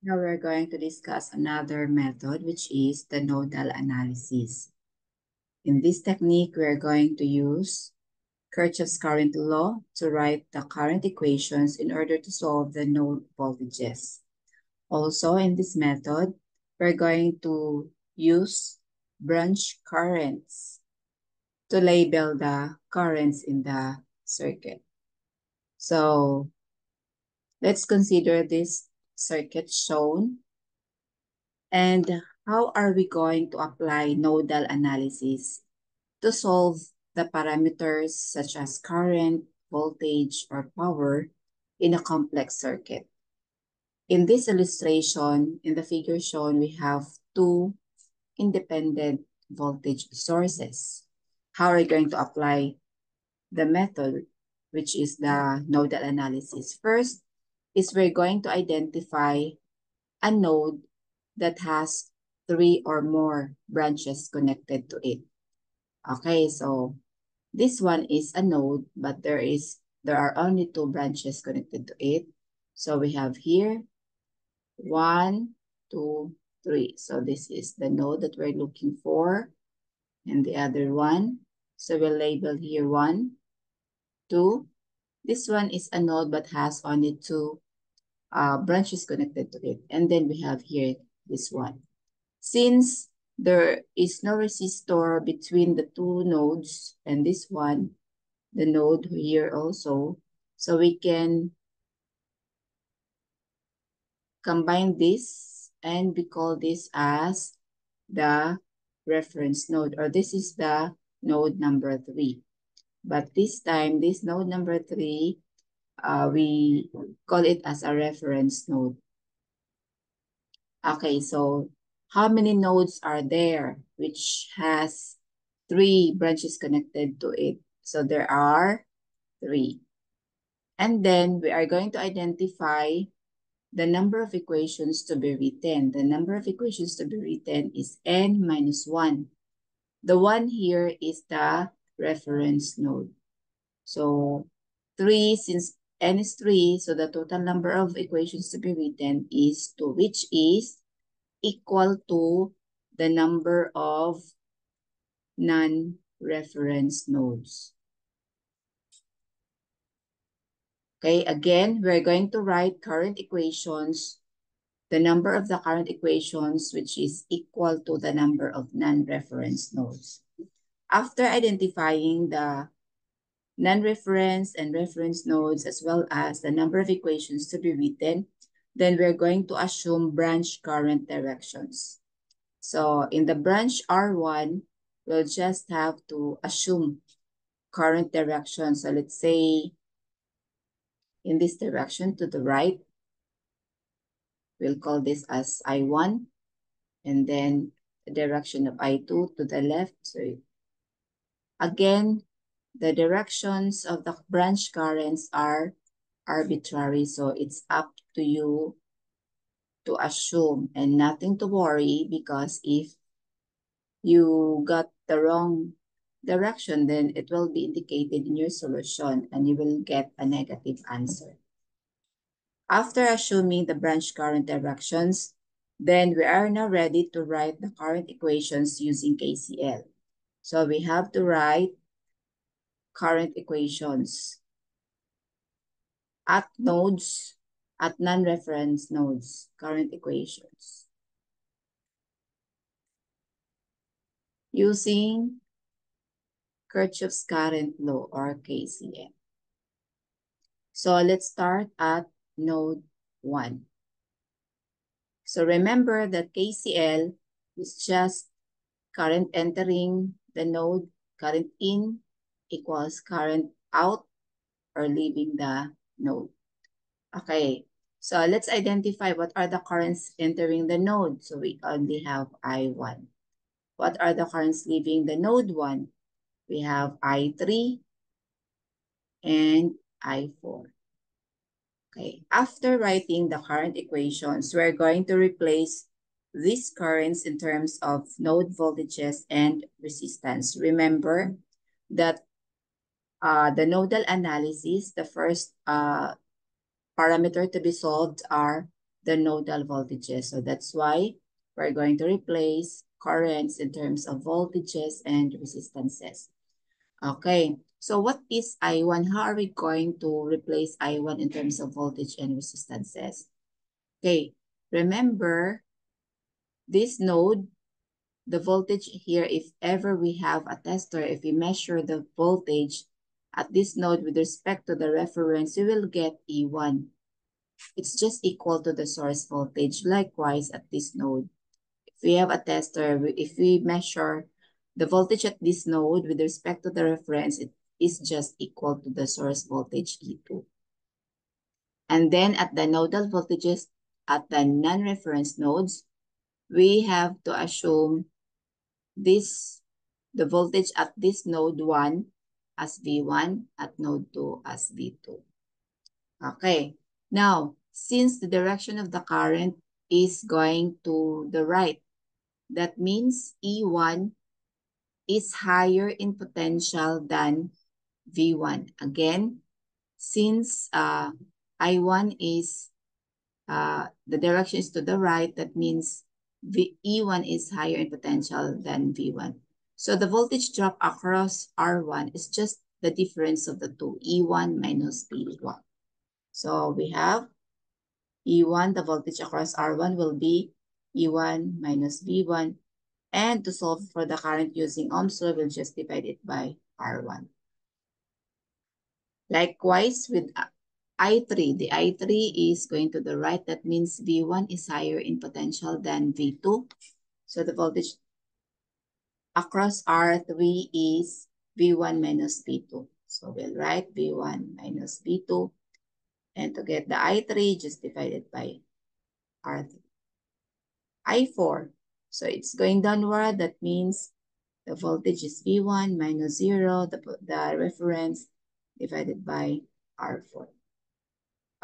Now we're going to discuss another method, which is the nodal analysis. In this technique, we're going to use Kirchhoff's current law to write the current equations in order to solve the node voltages. Also, in this method, we're going to use branch currents to label the currents in the circuit. So let's consider this circuit shown. And how are we going to apply nodal analysis to solve the parameters such as current, voltage, or power in a complex circuit? In this illustration, in the figure shown, we have two independent voltage sources. How are we going to apply the method, which is the nodal analysis? First is we're going to identify a node that has 3 or more branches connected to it. Okay, so this one is a node, but there are only 2 branches connected to it. So we have here 1, 2, 3. So this is the node that we're looking for, and the other one. So we'll label here 1, 2. This one is a node but has only 2 branches connected to it. And then we have here this one. Since there is no resistor between the two nodes and this one, the node here also, so we can combine this and we call this as the reference node, or this is the node number 3. But this time, this node number 3, we call it as a reference node. Okay, so how many nodes are there which has 3 branches connected to it? So there are 3. And then we are going to identify the number of equations to be written. The number of equations to be written is n minus 1. The one here is the reference node. So 3, since n is 3, so the total number of equations to be written is 2, which is equal to the number of non-reference nodes. Okay, again, we're going to write current equations, the number of the current equations, which is equal to the number of non-reference nodes. After identifying the non-reference and reference nodes, as well as the number of equations to be written, then we're going to assume branch current directions. So in the branch R1, we'll just have to assume current direction. So let's say in this direction to the right, we'll call this as I1. And then the direction of I2 to the left. So again, the directions of the branch currents are arbitrary. So it's up to you to assume and nothing to worry, because if you got the wrong direction, then it will be indicated in your solution and you will get a negative answer. After assuming the branch current directions, then we are now ready to write the current equations using KCL. So we have to write current equations at nodes, at non-reference nodes, current equations, using Kirchhoff's current law, or KCL. So let's start at node 1. So remember that KCL is just current entering the node, current in equals current out or leaving the node. Okay, so let's identify what are the currents entering the node. So we only have I1. What are the currents leaving the node 1? We have I3 and I4. Okay, after writing the current equations, we're going to replace these currents in terms of node voltages and resistance. Remember that the nodal analysis, the first parameter to be solved are the nodal voltages. So that's why we're going to replace currents in terms of voltages and resistances. Okay, so what is I1? How are we going to replace I1 in terms of voltage and resistances? Okay, remember this node, the voltage here, if ever we have a tester, if we measure the voltage at this node with respect to the reference, we will get E1. It's just equal to the source voltage. Likewise, at this node, if we have a tester, if we measure the voltage at this node with respect to the reference, it is just equal to the source voltage E2. And then at the nodal voltages at the non-reference nodes, we have to assume the voltage at this node 1 as V1, at node 2 as V2. Okay, now, since the direction of the current is going to the right, that means E1 is higher in potential than V1. Again, since I1 is, the direction is to the right, that means E1 is higher in potential than V1. So the voltage drop across R1 is just the difference of the two, E1 minus V1. So we have E1, the voltage across R1 will be E1 minus V1. And to solve for the current using Ohm's law, we'll just divide it by R1. Likewise, with I3, the I3 is going to the right. That means V1 is higher in potential than V2. So the voltage across R3 is V1 minus V2. So we'll write V1 minus V2. And to get the I3, just divide it by R3. I4. So it's going downward. That means the voltage is V1 minus 0, the reference divided by R4.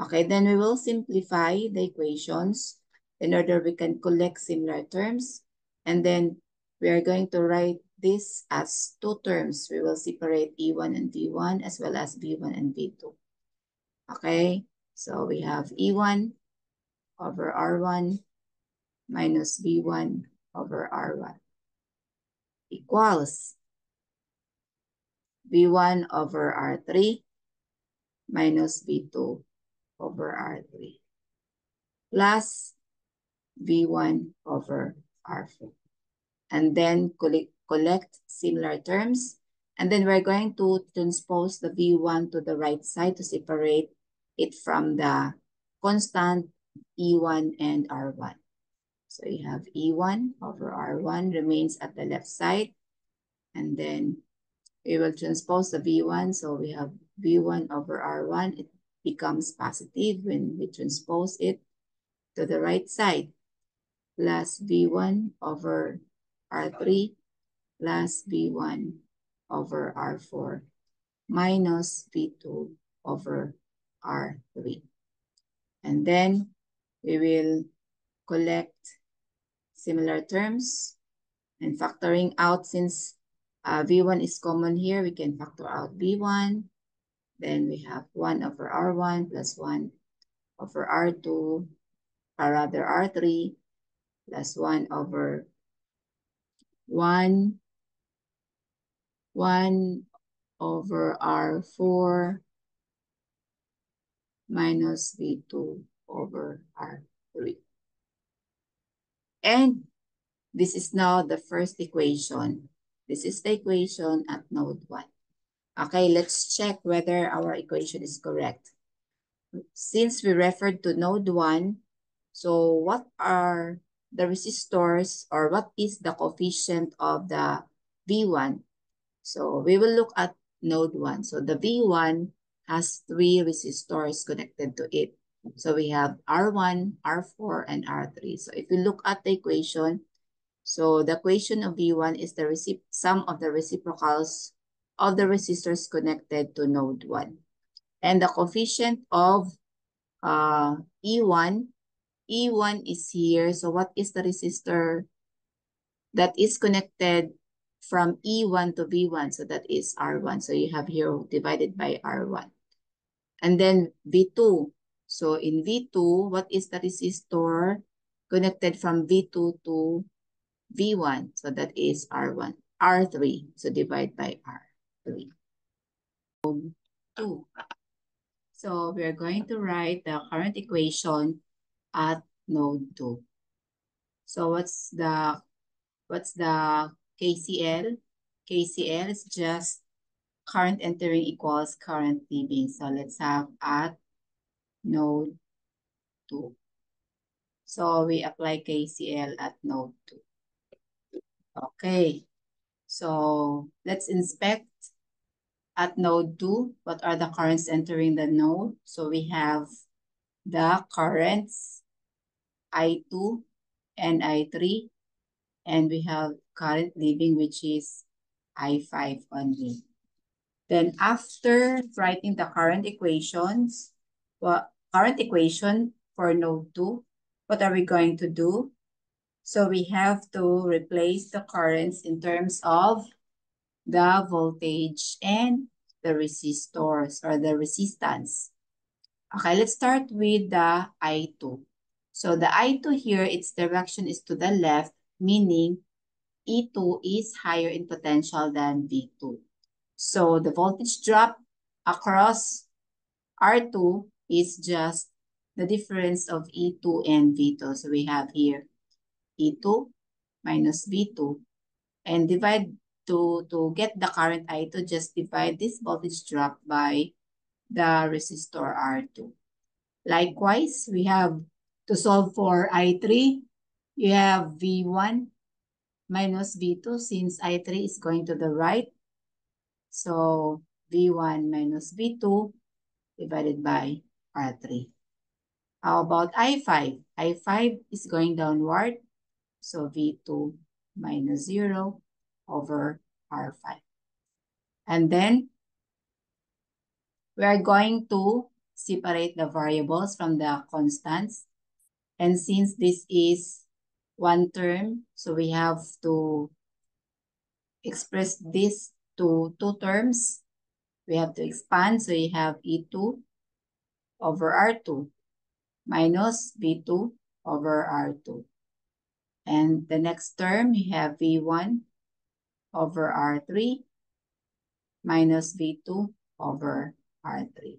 Okay, then we will simplify the equations in order we can collect similar terms. And then we are going to write this as two terms. We will separate E1 and V1 as well as V1 and V2. Okay, so we have E1 over R1 minus V1 over R1 equals V1 over R3 minus V2 over R3 plus V1 over R4. And then collect similar terms. And then we're going to transpose the V1 to the right side to separate it from the constant E1 and R1. So you have E1 over R1 remains at the left side. And then we will transpose the V1. So we have V1 over R1. It becomes positive when we transpose it to the right side. Plus V1 over R3 plus V1 over R4 minus V2 over R3. And then we will collect similar terms and factoring out, since V1 is common here, we can factor out V1. Then we have 1 over R1 plus 1 over R2, or rather R3, plus 1 over 1 over R4 minus V2 over R3. And this is now the first equation. This is the equation at node 1. Okay, let's check whether our equation is correct. Since we referred to node 1, so what are the resistors, or what is the coefficient of the V1? So we will look at node 1. So the V1 has 3 resistors connected to it. So we have R1, R4, and R3. So if you look at the equation, so the equation of V1 is the sum of the reciprocals of the resistors connected to node 1. And the coefficient of E1 is here. So what is the resistor that is connected from E1 to V1? So that is R1. So you have here divided by R1. And then V2. So in V2, what is the resistor connected from V2 to V1? So that is R1, R3. So divide by R3. 2. So we are going to write the current equation at node 2. So what's the KCL? KCL is just current entering equals current leaving. So let's have at node 2. So we apply KCL at node 2. Okay. So let's inspect at node 2. What are the currents entering the node? So we have the currents I2 and I3. And we have current leaving, which is I5 only. Then after writing the current equations, current equation for node 2, what are we going to do? So we have to replace the currents in terms of the voltage and the resistors or the resistance. Okay, let's start with the I2. So the I2 here, its direction is to the left, meaning E2 is higher in potential than V2. So the voltage drop across R2 is just the difference of E2 and V2. So we have here E2 minus V2 and divide to get the current I2, just divide this voltage drop by the resistor R2. Likewise, we have to solve for I3. You have V1 minus V2 since I3 is going to the right. So V1 minus V2 divided by R3. How about I5? I5 is going downward. So V2 minus 0 over R5. And then we are going to separate the variables from the constants. And since this is one term, so we have to express this to two terms. We have to expand. So you have E2 over R2 minus V2 over R2. And the next term, you have V1 over R3 minus V2 over R3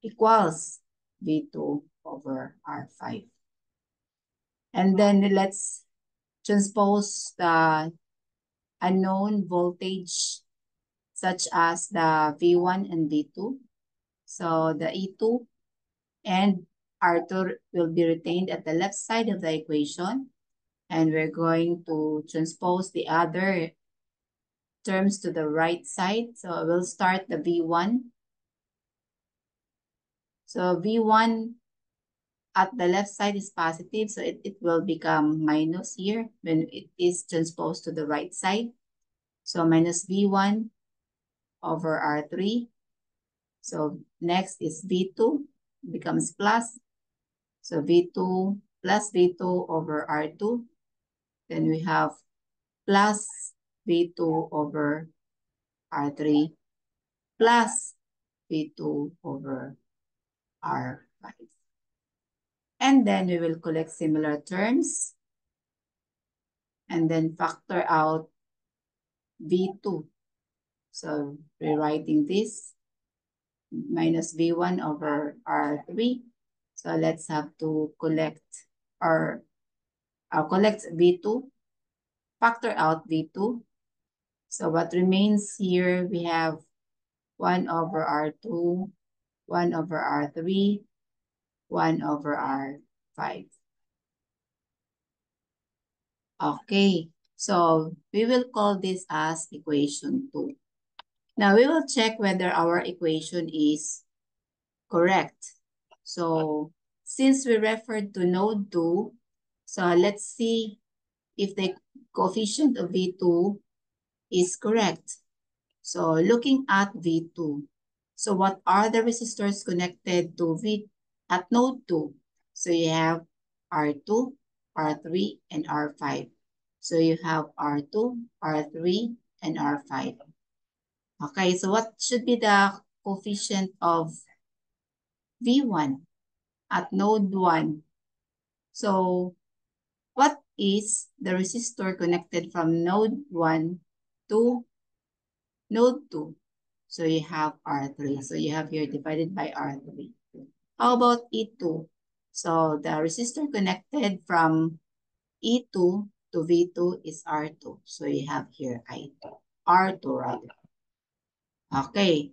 equals V2 over R5. And then let's transpose the unknown voltage such as the V1 and V2. So the E2 and R2 will be retained at the left side of the equation. And we're going to transpose the other terms to the right side. So we'll start the V1. So V1 at the left side is positive. So it will become minus here when it is transposed to the right side. So minus V1 over R3. So next is V2 becomes plus. So V2 plus V2 over R2. Then we have plus V2 over R3 plus V2 over R5. And then we will collect similar terms and then factor out V2. So rewriting this minus V1 over R3. So let's have to collect collect V2, factor out V2. So what remains here, we have 1 over R2, 1 over R3, 1 over R5. Okay, so we will call this as equation 2. Now we will check whether our equation is correct. So since we referred to node 2, so let's see if the coefficient of V2 is correct. So looking at V2, so what are the resistors connected to at node 2? So you have R2, R3, and R5. So you have R2, R3, and R5. Okay, so what should be the coefficient of V1 at node 1. So what is the resistor connected from node 1 to node 2? So you have R3. So you have here divided by R3. How about E2? So the resistor connected from E2 to V2 is R2. So you have here I2. R2 rather. Okay.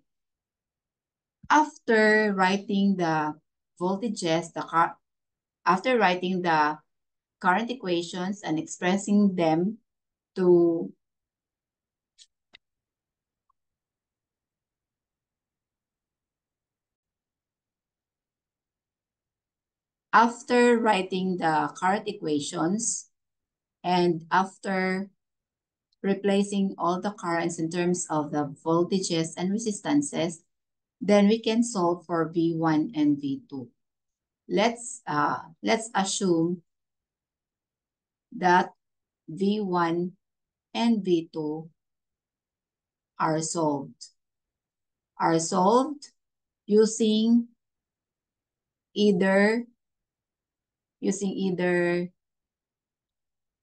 After writing the voltages, after writing the current equations and expressing them to after writing the current equations and after replacing all the currents in terms of the voltages and resistances, then we can solve for V1 and V2. Let's assume that V1 and V2 are solved. Are solved using either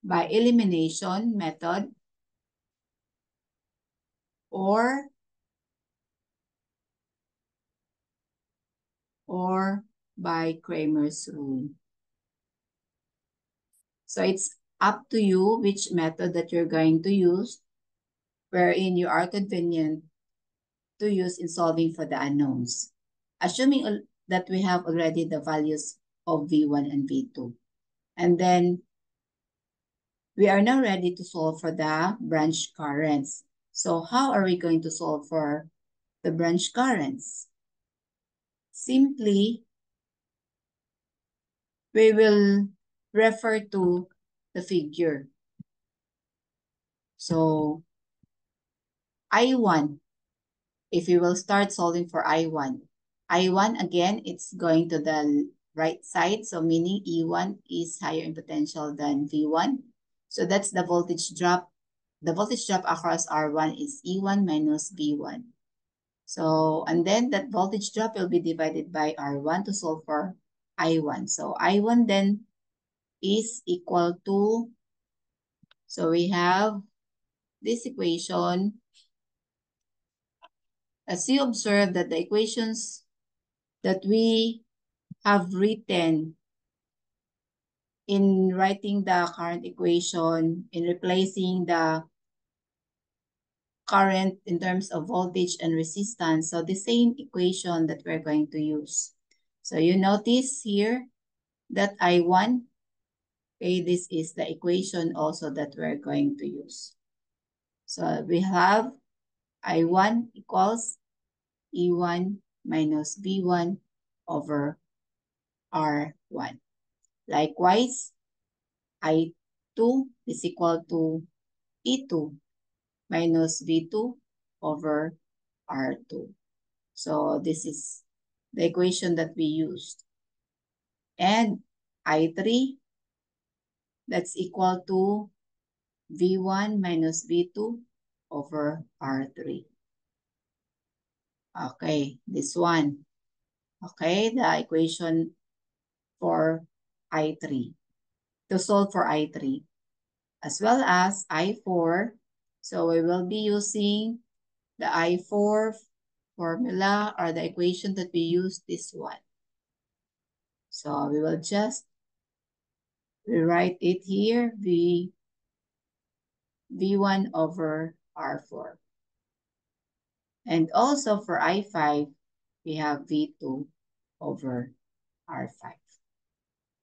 by elimination method or by Cramer's rule. So it's up to you which method that you're going to use, wherein you are convenient to use in solving for the unknowns. Assuming that we have already the values of V1 and V2. And then we are now ready to solve for the branch currents. So how are we going to solve for the branch currents? Simply, we will refer to the figure. So I1, if we will start solving for I1. I1, again, it's going to the right side. So meaning E1 is higher in potential than V1. So that's the voltage drop. The voltage drop across R1 is E1 minus V1. So, and then that voltage drop will be divided by R1 to solve for I1. So I1 then is equal to, so we have this equation. As you observe that the equations that we have written in writing the current equation, in replacing the current in terms of voltage and resistance. So the same equation that we're going to use. So you notice here that I1, okay, this is the equation also that we're going to use. So we have I1 equals E1 minus V1 over R1. Likewise, I2 is equal to E2 minus V2 over R2. So this is the equation that we used. And I3, that's equal to V1 minus V2 over R3. Okay, this one. Okay, the equation for I3. To solve for I3. As well as I4. So we will be using the I4 formula or the equation that we use, this one. So we will just rewrite it here, V1 over R4. And also for I5, we have V2 over R5.